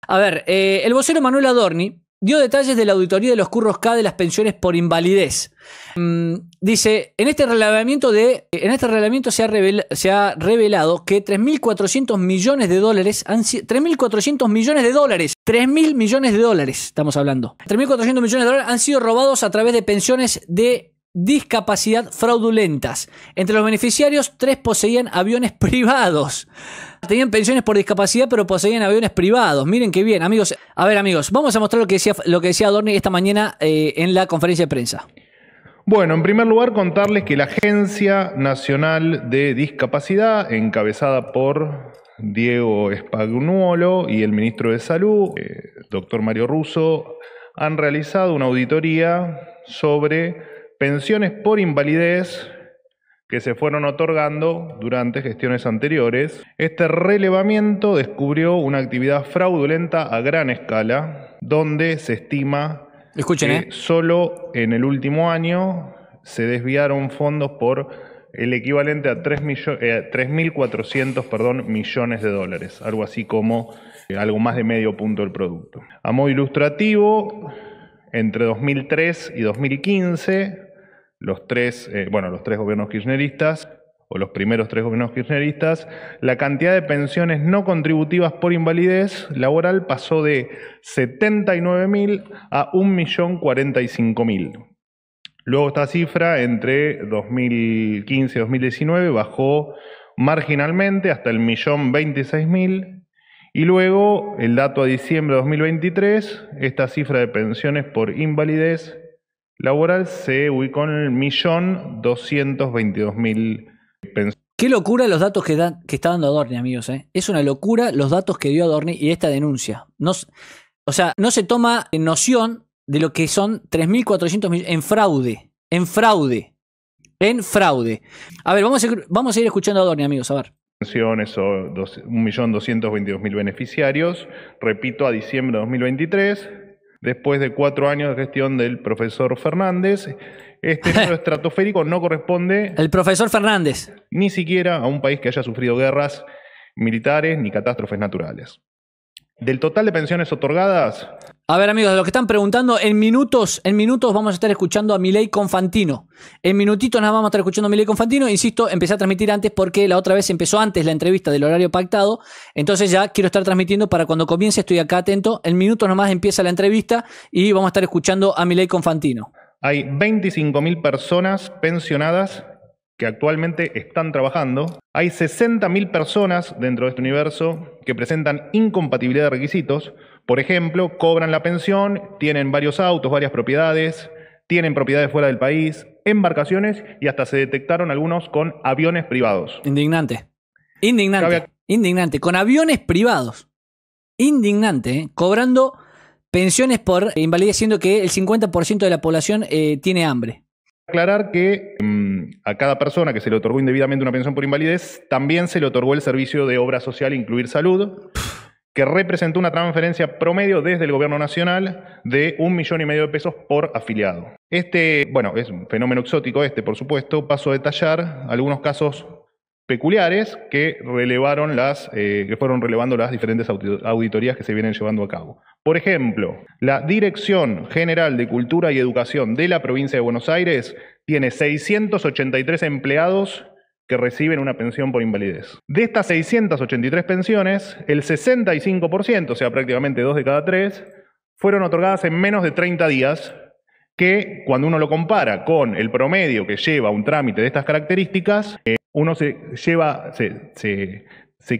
A ver, el vocero Manuel Adorni dio detalles de la auditoría de los curros K de las pensiones por invalidez. Dice, en este reglamento se ha revelado que 3.400 millones de dólares 3.400 millones de dólares, 3.000 millones de dólares, estamos hablando. 3.400 millones de dólares han sido robados a través de pensiones de discapacidad fraudulentas. Entre los beneficiarios, 3 poseían aviones privados. Tenían pensiones por discapacidad, pero poseían aviones privados. Miren qué bien, amigos. A ver, amigos, vamos a mostrar lo que decía Adorni esta mañana en la conferencia de prensa. Bueno, en primer lugar, contarles que la Agencia Nacional de Discapacidad, encabezada por Diego Spagnuolo y el ministro de Salud, doctor Mario Russo, han realizado una auditoría sobre pensiones por invalidez que se fueron otorgando durante gestiones anteriores. Este relevamiento descubrió una actividad fraudulenta a gran escala, donde se estima que solo en el último año se desviaron fondos por el equivalente a 3.400 millones de dólares, algo así como algo más de medio punto del producto. A modo ilustrativo, entre 2003 y 2015, los tres gobiernos kirchneristas, o los primeros 3 gobiernos kirchneristas, la cantidad de pensiones no contributivas por invalidez laboral pasó de 79.000 a 1.045.000. Luego esta cifra entre 2015 y 2019 bajó marginalmente hasta el 1.026.000. Y luego, el dato a diciembre de 2023, esta cifra de pensiones por invalidez laboral se ubicó en el 1.222.000 pensiones. Qué locura los datos que está dando Adorni, amigos. Es una locura los datos que dio Adorni y esta denuncia. No se toma noción de lo que son 3.400 millones en fraude. A ver, vamos a ir escuchando a Adorni, amigos, a ver. Pensiones o 1.222.000 beneficiarios, repito, a diciembre de 2023, después de 4 años de gestión del profesor Fernández. Este número estratosférico no corresponde... El profesor Fernández. Ni siquiera a un país que haya sufrido guerras militares ni catástrofes naturales. Del total de pensiones otorgadas... A ver, amigos, de lo que están preguntando, en minutos vamos a estar escuchando a Milei con Fantino. En minutitos nada más vamos a estar escuchando a Milei con Fantino. Insisto, empecé a transmitir antes porque la otra vez empezó antes la entrevista del horario pactado. Entonces ya quiero estar transmitiendo para cuando comience, estoy acá atento. En minutos nomás empieza la entrevista y vamos a estar escuchando a Milei con Fantino. Hay 25.000 personas pensionadas que actualmente están trabajando. Hay 60.000 personas dentro de este universo que presentan incompatibilidad de requisitos. Por ejemplo, cobran la pensión, tienen varios autos, varias propiedades, tienen propiedades fuera del país, embarcaciones y hasta se detectaron algunos con aviones privados. Indignante. Con aviones privados. Indignante, cobrando pensiones por invalidez, siendo que el 50% de la población tiene hambre. Aclarar que a cada persona que se le otorgó indebidamente una pensión por invalidez, también se le otorgó el servicio de obra social Incluir Salud, que representó una transferencia promedio desde el gobierno nacional de 1,5 millones de pesos por afiliado. Es un fenómeno exótico por supuesto. Paso a detallar algunos casos peculiares que fueron relevando las diferentes auditorías que se vienen llevando a cabo. Por ejemplo, la Dirección General de Cultura y Educación de la provincia de Buenos Aires tiene 683 empleados que reciben una pensión por invalidez. De estas 683 pensiones, el 65%, o sea, prácticamente 2 de cada 3, fueron otorgadas en menos de 30 días, que cuando uno lo compara con el promedio que lleva un trámite de estas características, uno se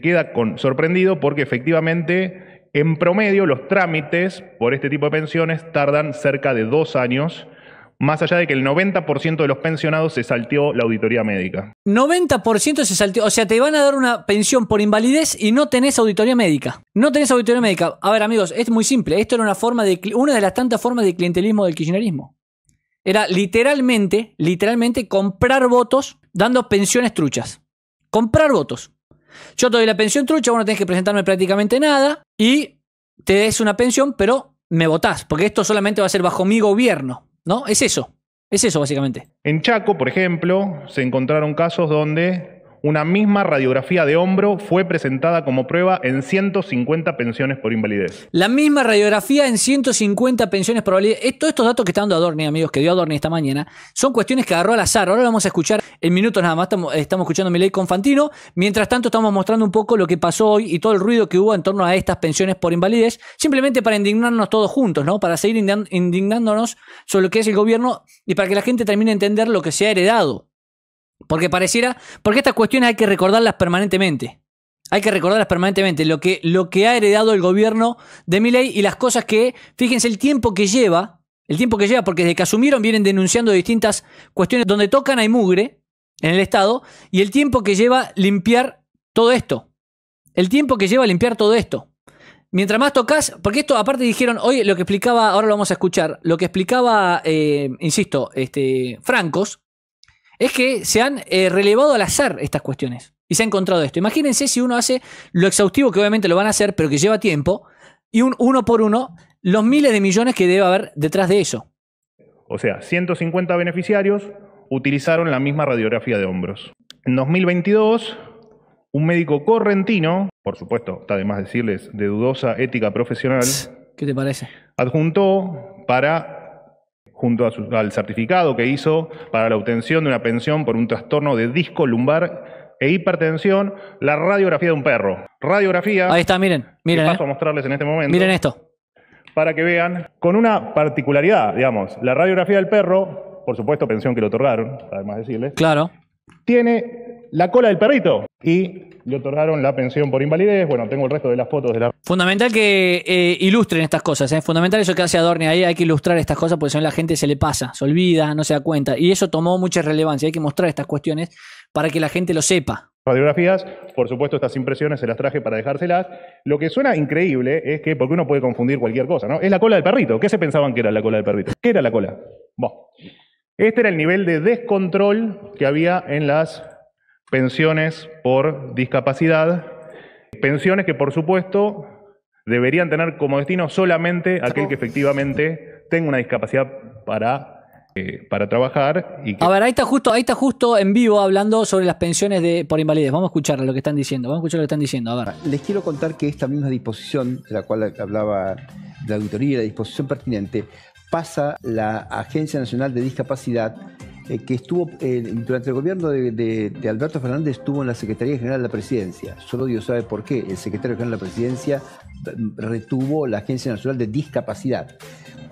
queda sorprendido porque efectivamente, en promedio, los trámites por este tipo de pensiones tardan cerca de 2 años, más allá de que el 90% de los pensionados se salteó la auditoría médica. 90% se salteó, o sea, te van a dar una pensión por invalidez y no tenés auditoría médica. No tenés auditoría médica. A ver, amigos, es muy simple. Esto era una de las tantas formas de clientelismo del kirchnerismo. Era literalmente comprar votos dando pensiones truchas. Comprar votos. Yo te doy la pensión trucha, vos no tenés que presentarme prácticamente nada y te des una pensión, pero me votás, porque esto solamente va a ser bajo mi gobierno, ¿no? Es eso básicamente. En Chaco, por ejemplo, se encontraron casos donde una misma radiografía de hombro fue presentada como prueba en 150 pensiones por invalidez. La misma radiografía en 150 pensiones por invalidez. Todos estos datos que está dando Adorni, amigos, que dio Adorni esta mañana, son cuestiones que agarró al azar. Ahora lo vamos a escuchar en minutos nada más. Estamos escuchando Milei con Fantino. Mientras tanto, estamos mostrando un poco lo que pasó hoy y todo el ruido que hubo en torno a estas pensiones por invalidez, simplemente para indignarnos todos juntos, ¿no? Para seguir indignándonos sobre lo que es el gobierno y para que la gente termine de entender lo que se ha heredado. Porque estas cuestiones hay que recordarlas permanentemente. Hay que recordarlas permanentemente. Lo que ha heredado el gobierno de Milei y las cosas que, fíjense el tiempo que lleva, porque desde que asumieron vienen denunciando distintas cuestiones donde tocan hay mugre en el Estado y el tiempo que lleva limpiar todo esto. Mientras más tocas, porque esto aparte dijeron, oye, lo que explicaba, ahora lo vamos a escuchar, lo que explicaba, Francos, es que se han relevado al azar estas cuestiones y se ha encontrado esto. Imagínense si uno hace lo exhaustivo, que obviamente lo van a hacer, pero que lleva tiempo, y uno por uno, los miles de millones que debe haber detrás de eso. O sea, 150 beneficiarios utilizaron la misma radiografía de hombros. En 2022, un médico correntino, por supuesto, está de más decirles, de dudosa ética profesional, ¿qué te parece? Adjuntó junto al certificado que hizo para la obtención de una pensión por un trastorno de disco lumbar e hipertensión, la radiografía de un perro. Radiografía. Ahí está, miren. Que paso a mostrarles en este momento. Miren esto. Para que vean, con una particularidad, digamos, la radiografía del perro, por supuesto, pensión que le otorgaron, además decirles. Claro. Tiene la cola del perrito y le otorgaron la pensión por invalidez. Bueno, tengo el resto de las fotos de la... Fundamental que ilustren estas cosas, ¿eh? Fundamental eso que hace Adorni ahí, hay que ilustrar estas cosas porque si no la gente se le pasa, se olvida, no se da cuenta. Y eso tomó mucha relevancia, hay que mostrar estas cuestiones para que la gente lo sepa. Radiografías, por supuesto estas impresiones se las traje para dejárselas. Lo que suena increíble es que, porque uno puede confundir cualquier cosa, ¿no? Es la cola del perrito. ¿Qué se pensaban que era la cola del perrito? ¿Qué era la cola? Bueno, este era el nivel de descontrol que había en las pensiones por discapacidad. Pensiones que, por supuesto, deberían tener como destino solamente aquel que efectivamente tenga una discapacidad para trabajar. Y que... A ver, ahí está justo en vivo hablando sobre las pensiones por invalidez. Vamos a escuchar lo que están diciendo. A ver. Les quiero contar que esta misma disposición, de la cual hablaba la auditoría, la disposición pertinente, pasa la Agencia Nacional de Discapacidad, que estuvo durante el gobierno de Alberto Fernández, estuvo en la Secretaría General de la Presidencia. Solo Dios sabe por qué. El secretario general de la Presidencia retuvo la Agencia Nacional de Discapacidad.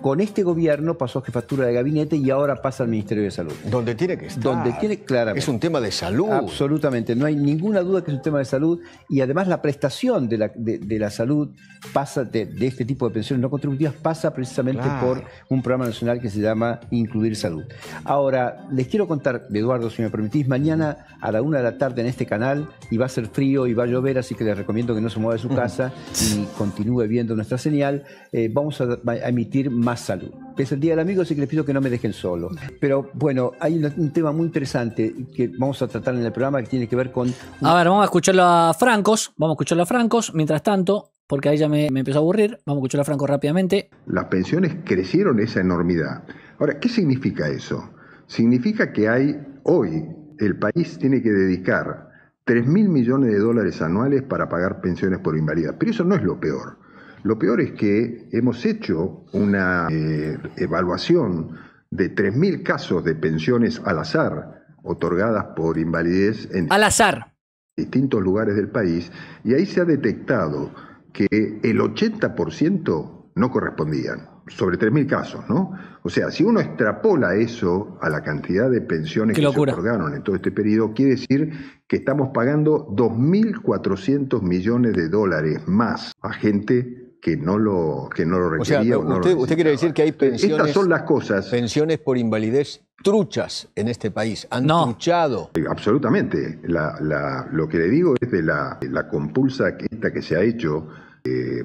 Con este gobierno pasó a jefatura de gabinete y ahora pasa al Ministerio de Salud. Donde tiene que estar. Donde tiene, claramente. Es un tema de salud. Absolutamente, no hay ninguna duda que es un tema de salud y además la prestación de la salud pasa de este tipo de pensiones no contributivas pasa precisamente por un programa nacional que se llama Incluir Salud. Ahora, les quiero contar, Eduardo, si me permitís, mañana a la 1 de la tarde en este canal, y va a ser frío y va a llover, así que les recomiendo que no se mueva de su casa y continúe viendo nuestra señal, vamos a emitir Más Salud. Es el Día del Amigo, así que les pido que no me dejen solo. Pero bueno, hay un tema muy interesante que vamos a tratar en el programa que tiene que ver con... A ver, vamos a escucharlo a Francos. Mientras tanto, porque ahí ya me empezó a aburrir, vamos a escucharlo a Francos rápidamente. Las pensiones crecieron esa enormidad. Ahora, ¿qué significa eso? Significa que hoy el país tiene que dedicar 3.000 millones de dólares anuales para pagar pensiones por invalidez. Pero eso no es lo peor. Lo peor es que hemos hecho una evaluación de 3.000 casos de pensiones al azar otorgadas por invalidez en distintos lugares del país, y ahí se ha detectado que el 80% no correspondían, sobre 3.000 casos, ¿no? O sea, si uno extrapola eso a la cantidad de pensiones que se otorgaron en todo este periodo, quiere decir que estamos pagando 2.400 millones de dólares más a gente que no lo requería. O sea, usted quiere decir que hay pensiones, estas son las cosas, pensiones por invalidez truchas en este país, han truchado. Absolutamente. Lo que le digo es de la compulsa que se ha hecho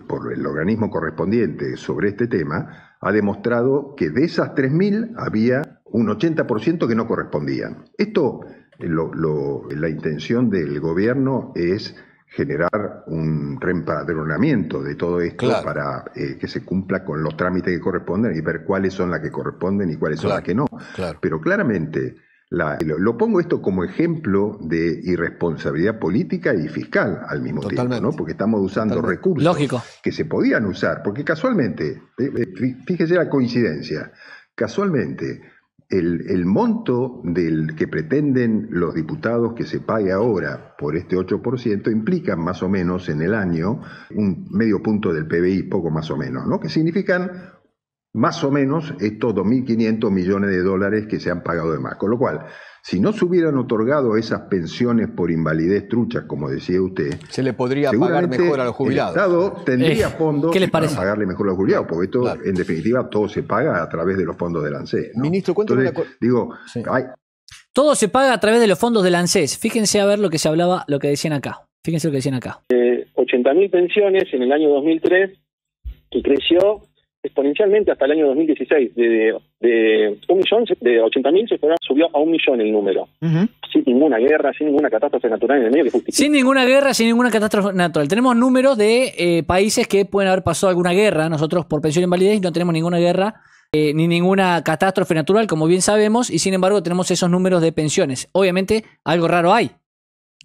por el organismo correspondiente sobre este tema, ha demostrado que de esas 3.000 había un 80% que no correspondían. Esto, la intención del gobierno es generar un reempadronamiento de todo esto para que se cumpla con los trámites que corresponden y ver cuáles son las que corresponden y cuáles son las que no. Pero claramente Lo pongo esto como ejemplo de irresponsabilidad política y fiscal al mismo tiempo, ¿no? Porque estamos usando recursos que se podían usar, porque casualmente, fíjese la coincidencia, casualmente el monto del que pretenden los diputados que se pague ahora por este 8% implica más o menos en el año un medio punto del PBI, poco más o menos, ¿no? Que significan más o menos estos 2.500 millones de dólares que se han pagado de más. Con lo cual, si no se hubieran otorgado esas pensiones por invalidez truchas, como decía usted, se le podría pagar mejor a los jubilados. El Estado tendría fondos para pagarle mejor a los jubilados, porque esto, claro, en definitiva, todo se paga a través de los fondos del ANSES, ¿no? Ministro, cuéntame una cosa. Digo, sí, todo se paga a través de los fondos del ANSES. Fíjense a ver lo que se hablaba, lo que decían acá. Fíjense lo que decían acá. 80.000 pensiones en el año 2003, que creció exponencialmente hasta el año 2016. De 80.000 subió a 1 millón el número. Sin ninguna guerra, sin ninguna catástrofe natural en el medio que justifique. Sin ninguna guerra, sin ninguna catástrofe natural. Tenemos números de países que pueden haber pasado alguna guerra. Nosotros, por pensión e invalidez, no tenemos ninguna guerra ni ninguna catástrofe natural, como bien sabemos, y sin embargo tenemos esos números de pensiones. Obviamente, algo raro hay.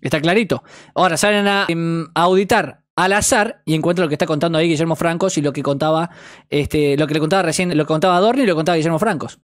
Está clarito. Ahora salen a auditar al azar y encuentro lo que está contando ahí Guillermo Francos y lo que contaba, lo que le contaba recién, lo que contaba Adorni y lo que contaba Guillermo Francos.